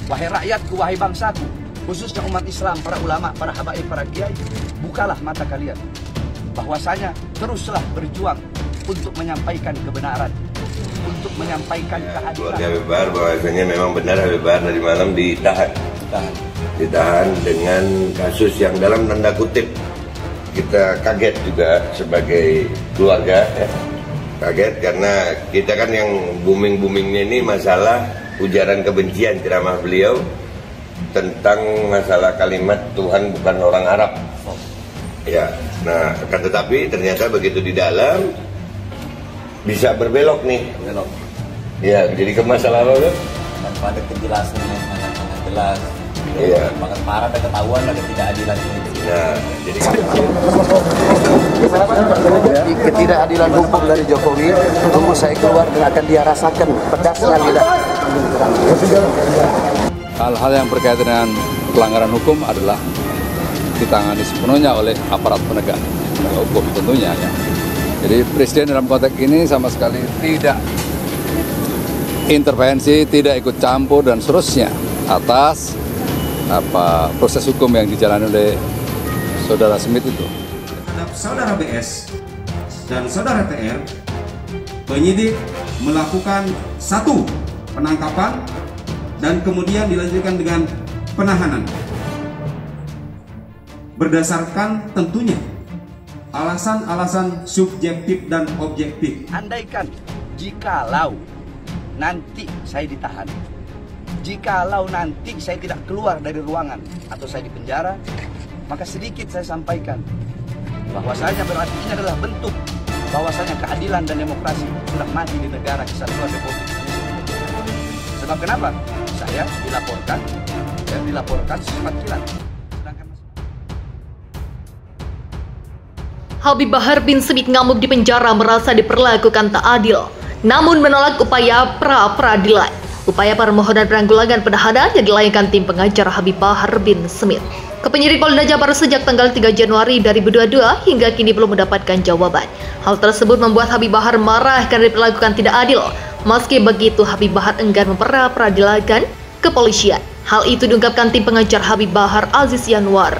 Wahai rakyatku, wahai bangsaku, khususnya umat Islam, para ulama, para habaib, para kiai, bukalah mata kalian. Bahwasanya teruslah berjuang untuk menyampaikan kebenaran, untuk menyampaikan keadilan. Keluarga Habib Bahar bahwasanya memang benar Habib Bahar tadi malam ditahan dengan kasus yang dalam tanda kutip kita kaget juga sebagai keluarga, ya. Kaget karena kita kan yang boomingnya ini masalah ujaran kebencian ceramah beliau tentang masalah kalimat Tuhan bukan orang Arab. Ya, nah kan tetapi ternyata begitu di dalam bisa berbelok nih. Ya, jadi ke masalah apa? Tanpa ada kejelasan yang sangat jelas. Iya. Makin parah dan ketahuan ada ketidakadilan ini. Nah, jadi ketidakadilan hukum dari Jokowi, tunggu saya keluar dan akan dia rasakan pedasnya lidah. Hal-hal yang berkaitan dengan pelanggaran hukum adalah ditangani sepenuhnya oleh aparat penegak hukum tentunya, ya. Jadi Presiden dalam konteks ini sama sekali tidak intervensi, tidak ikut campur dan seterusnya atas proses hukum yang dijalani oleh Saudara Smith itu. Terhadap Saudara BS dan Saudara TR, penyidik melakukan satu penangkapan dan kemudian dilanjutkan dengan penahanan. Berdasarkan tentunya alasan-alasan subjektif dan objektif. Andaikan jikalau nanti saya ditahan, jikalau nanti saya tidak keluar dari ruangan atau saya di penjara, maka sedikit saya sampaikan bahwasanya berarti ini adalah bentuk bahwasanya keadilan dan demokrasi sudah mati di negara kesatuan Republik Indonesia. Sebab kenapa? Saya dilaporkan sifat kilat. Habib Bahar bin Smith ngamuk di penjara merasa diperlakukan tak adil, namun menolak upaya pra-peradilan. Upaya permohonan penanggulangan penahanan yang dilayangkan tim pengacara Habib Bahar bin Smith ke penyidik Polda Jabar sejak tanggal 3 Januari 2022 hingga kini belum mendapatkan jawaban. Hal tersebut membuat Habib Bahar marah karena diperlakukan tidak adil. Meski begitu, Habib Bahar enggan memperadilankan kepolisian. Hal itu diungkapkan tim pengajar Habib Bahar, Aziz Yanwar.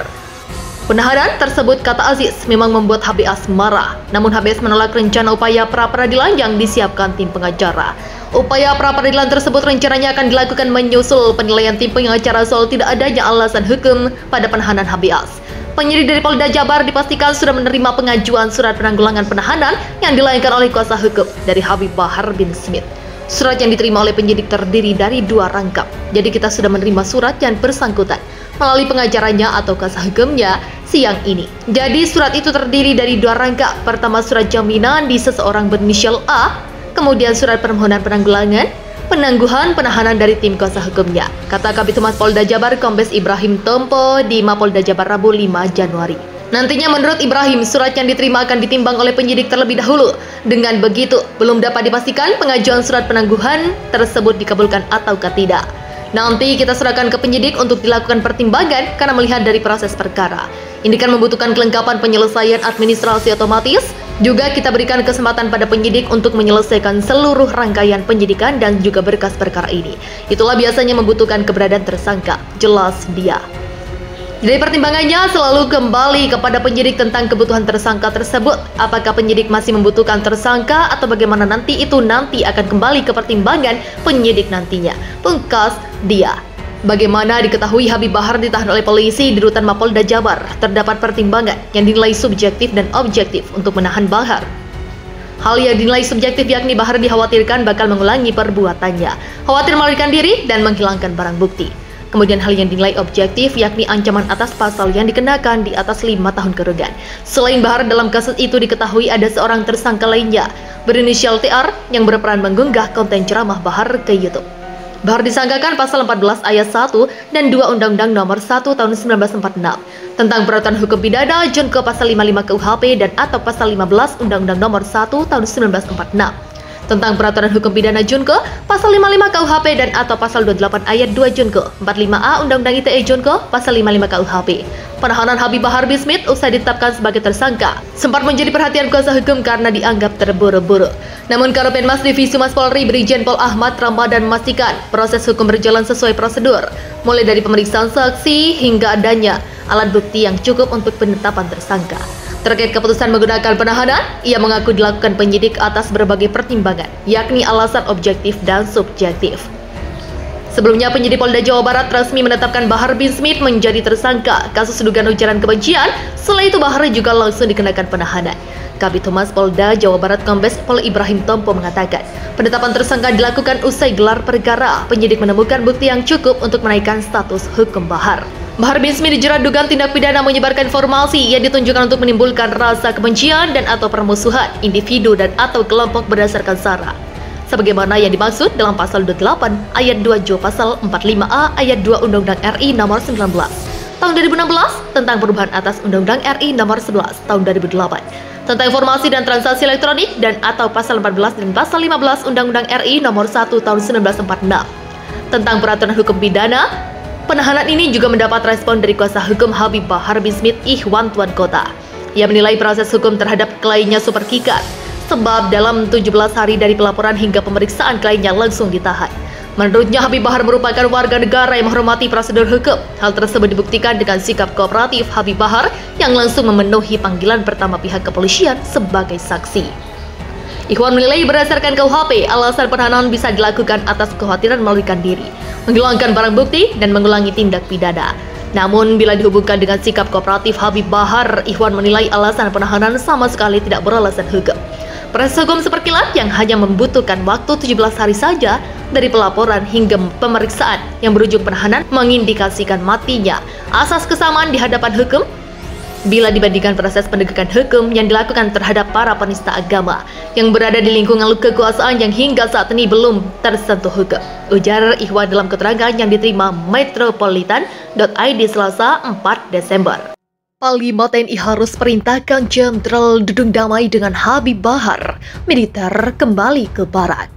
Penahanan tersebut, kata Aziz, memang membuat HBS marah. Namun HBS menolak rencana upaya pra-peradilan yang disiapkan tim pengacara. Upaya pra-peradilan tersebut rencananya akan dilakukan menyusul penilaian tim pengacara soal tidak adanya alasan hukum pada penahanan HBS. Penyidik dari Polda Jabar dipastikan sudah menerima pengajuan surat penanggulangan penahanan yang dilayangkan oleh kuasa hukum dari Habib Bahar bin Smith. Surat yang diterima oleh penyidik terdiri dari 2 rangkap. Jadi kita sudah menerima surat yang bersangkutan melalui pengacaranya atau kuasa hukumnya siang ini. Jadi surat itu terdiri dari 2 rangkap. Pertama, surat jaminan di seseorang berinisial A, kemudian surat permohonan penanggulangan penangguhan penahanan dari tim kuasa hukumnya, kata Kabid Humas Polda Jabar Kombes Ibrahim Tompo di Mapolda Jabar Rabu 5 Januari. Nantinya menurut Ibrahim, surat yang diterima akan ditimbang oleh penyidik terlebih dahulu. Dengan begitu, belum dapat dipastikan pengajuan surat penangguhan tersebut dikabulkan ataukah tidak. Nanti kita serahkan ke penyidik untuk dilakukan pertimbangan karena melihat dari proses perkara. Ini kan membutuhkan kelengkapan penyelesaian administrasi otomatis. Juga kita berikan kesempatan pada penyidik untuk menyelesaikan seluruh rangkaian penyidikan dan juga berkas perkara ini. Itulah biasanya membutuhkan keberadaan tersangka, jelas dia. Dari pertimbangannya selalu kembali kepada penyidik tentang kebutuhan tersangka tersebut. Apakah penyidik masih membutuhkan tersangka atau bagaimana nanti akan kembali ke pertimbangan penyidik nantinya. Pungkas dia. Bagaimana diketahui Habib Bahar ditahan oleh polisi di rutan Mapolda Jabar, terdapat pertimbangan yang dinilai subjektif dan objektif untuk menahan Bahar. Hal yang dinilai subjektif yakni Bahar dikhawatirkan bakal mengulangi perbuatannya, khawatir melarikan diri dan menghilangkan barang bukti. Kemudian hal yang dinilai objektif yakni ancaman atas pasal yang dikenakan di atas 5 tahun kurungan. Selain Bahar, dalam kasus itu diketahui ada seorang tersangka lainnya berinisial TR yang berperan mengunggah konten ceramah Bahar ke YouTube. Bahar disangkakan pasal 14 ayat 1 dan 2 Undang-Undang Nomor 1 Tahun 1946 tentang peraturan hukum pidana junto pasal 55 KUHP dan atau pasal 15 Undang-Undang Nomor 1 Tahun 1946 tentang Peraturan Hukum Pidana Junko, Pasal 55 KUHP dan atau Pasal 28 Ayat 2 Junko, 45A Undang-Undang ITE Junko, Pasal 55 KUHP. Penahanan Habib Bahar bin Smith usai ditetapkan sebagai tersangka sempat menjadi perhatian kuasa hukum karena dianggap terburu-buru. Namun Karopenmas Divisi Humas Polri Brigjen Pol Ahmad Ramadan memastikan proses hukum berjalan sesuai prosedur, mulai dari pemeriksaan saksi hingga adanya alat bukti yang cukup untuk penetapan tersangka. Terkait keputusan menggunakan penahanan, ia mengaku dilakukan penyidik atas berbagai pertimbangan, yakni alasan objektif dan subjektif. Sebelumnya, penyidik Polda Jawa Barat resmi menetapkan Bahar bin Smith menjadi tersangka kasus dugaan ujaran kebencian. Setelah itu, Bahar juga langsung dikenakan penahanan. Kabid Humas Polda Jawa Barat Kombes Pol Ibrahim Tompo mengatakan, penetapan tersangka dilakukan usai gelar perkara. Penyidik menemukan bukti yang cukup untuk menaikkan status hukum Bahar. Bahar bin Smith dijerat dugaan tindak pidana menyebarkan informasi yang ditunjukkan untuk menimbulkan rasa kebencian dan atau permusuhan individu dan atau kelompok berdasarkan sara, sebagaimana yang dimaksud dalam Pasal 28 Ayat 2 J Pasal 45A Ayat 2 Undang-Undang RI Nomor 19 Tahun 2016 tentang perubahan atas Undang-Undang RI Nomor 11 Tahun 2008 tentang informasi dan transaksi elektronik dan atau Pasal 14 dan Pasal 15 Undang-Undang RI Nomor 1 Tahun 1946 tentang Peraturan Hukum Pidana. Penahanan ini juga mendapat respon dari kuasa hukum Habib Bahar bin Smith Ikhwan Tuan Kota. Ia menilai proses hukum terhadap kliennya super kikat, sebab dalam 17 hari dari pelaporan hingga pemeriksaan kliennya langsung ditahan. Menurutnya, Habib Bahar merupakan warga negara yang menghormati prosedur hukum. Hal tersebut dibuktikan dengan sikap kooperatif Habib Bahar yang langsung memenuhi panggilan pertama pihak kepolisian sebagai saksi. Ikhwan menilai berdasarkan KUHP, alasan penahanan bisa dilakukan atas kekhawatiran melarikan diri, menghilangkan barang bukti, dan mengulangi tindak pidana. Namun, bila dihubungkan dengan sikap kooperatif Habib Bahar, Ikhwan menilai alasan penahanan sama sekali tidak beralasan hukum. Proses hukum seperkilat yang hanya membutuhkan waktu 17 hari saja dari pelaporan hingga pemeriksaan yang berujung penahanan mengindikasikan matinya asas kesamaan di hadapan hukum bila dibandingkan proses penegakan hukum yang dilakukan terhadap para penista agama yang berada di lingkungan kekuasaan yang hingga saat ini belum tersentuh hukum, ujar Ikhwan dalam keterangan yang diterima Metropolitan.id Selasa 4 Desember. Panglima TNI harus perintahkan Jenderal Dudung damai dengan Habib Bahar, militer kembali ke Barat.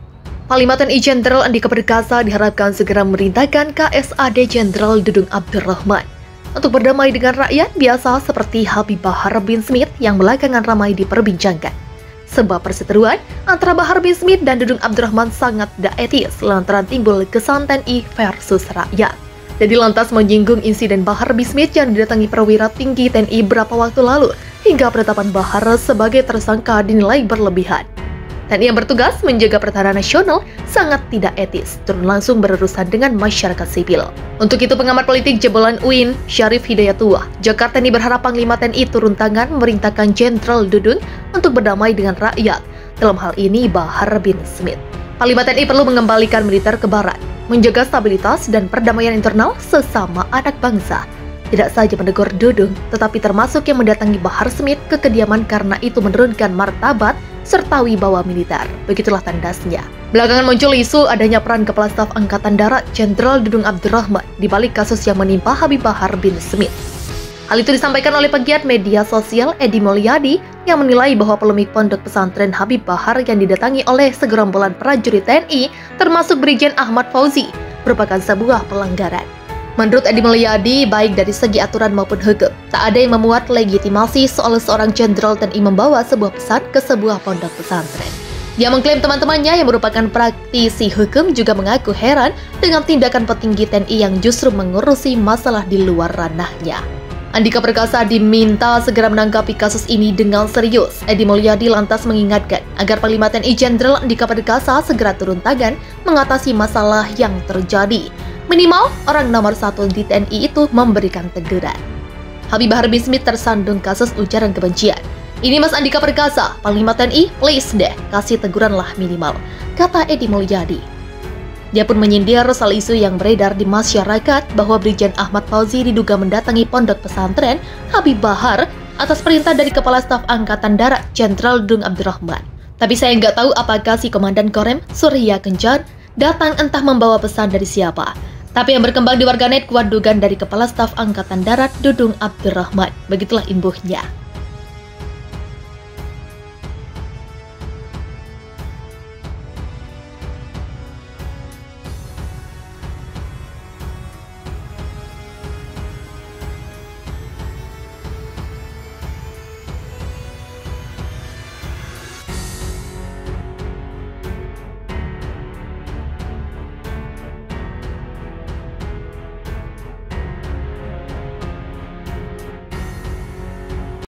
Panglima TNI Jenderal Andika Perkasa diharapkan segera memerintahkan KSAD Jenderal Dudung Abdurrahman untuk berdamai dengan rakyat biasa seperti Habib Bahar bin Smith yang belakangan ramai diperbincangkan. Sebab perseteruan antara Bahar bin Smith dan Dudung Abdurrahman sangat tidak etis lantaran timbul kesan TNI versus rakyat. Jadi lantas menyinggung insiden Bahar bin Smith yang didatangi perwira tinggi TNI beberapa waktu lalu hingga penetapan Bahar sebagai tersangka dinilai berlebihan. TNI yang bertugas menjaga pertahanan nasional sangat tidak etis, turun langsung berurusan dengan masyarakat sipil. Untuk itu, pengamat politik jebolan UIN, Syarif Hidayatullah, Jakarta ini berharap Panglima TNI turun tangan memerintahkan Jenderal Dudung untuk berdamai dengan rakyat, dalam hal ini Bahar bin Smith. Panglima TNI perlu mengembalikan militer ke Barat, menjaga stabilitas dan perdamaian internal sesama anak bangsa. Tidak saja menegur Dudung, tetapi termasuk yang mendatangi Bahar Smith ke kediaman karena itu menurunkan martabat serta wibawa militer. Begitulah tandasnya. Belakangan muncul isu adanya peran Kepala Staf Angkatan Darat Jenderal Dudung Abdurrahman di balik kasus yang menimpa Habib Bahar bin Smith. Hal itu disampaikan oleh pegiat media sosial Edi Mulyadi yang menilai bahwa polemik pondok pesantren Habib Bahar yang didatangi oleh segerombolan prajurit TNI termasuk Brigjen Ahmad Fauzi merupakan sebuah pelanggaran. Menurut Edi Mulyadi, baik dari segi aturan maupun hukum, tak ada yang memuat legitimasi soal seorang jenderal TNI membawa sebuah pesan ke sebuah pondok pesantren. Dia mengklaim teman-temannya yang merupakan praktisi hukum juga mengaku heran dengan tindakan petinggi TNI yang justru mengurusi masalah di luar ranahnya. Andika Perkasa diminta segera menanggapi kasus ini dengan serius. Edi Mulyadi lantas mengingatkan agar Panglima TNI Jenderal Andika Perkasa segera turun tangan mengatasi masalah yang terjadi. Minimal orang nomor 1 di TNI itu memberikan teguran. Habib Bahar bin Smith tersandung kasus ujaran kebencian. Ini Mas Andika Perkasa, Panglima TNI, please deh, kasih teguran lah minimal, kata Edi Mulyadi. Dia pun menyindir soal isu yang beredar di masyarakat bahwa Brigjen Ahmad Fauzi diduga mendatangi pondok pesantren Habib Bahar atas perintah dari Kepala Staf Angkatan Darat Jenderal Dudung Abdurrahman. Tapi saya nggak tahu apakah si Komandan Korem Surya Kencana datang entah membawa pesan dari siapa. Tapi yang berkembang di warganet kuat dugaan dari Kepala Staf Angkatan Darat Dudung Abdurrahman. Begitulah imbuhnya.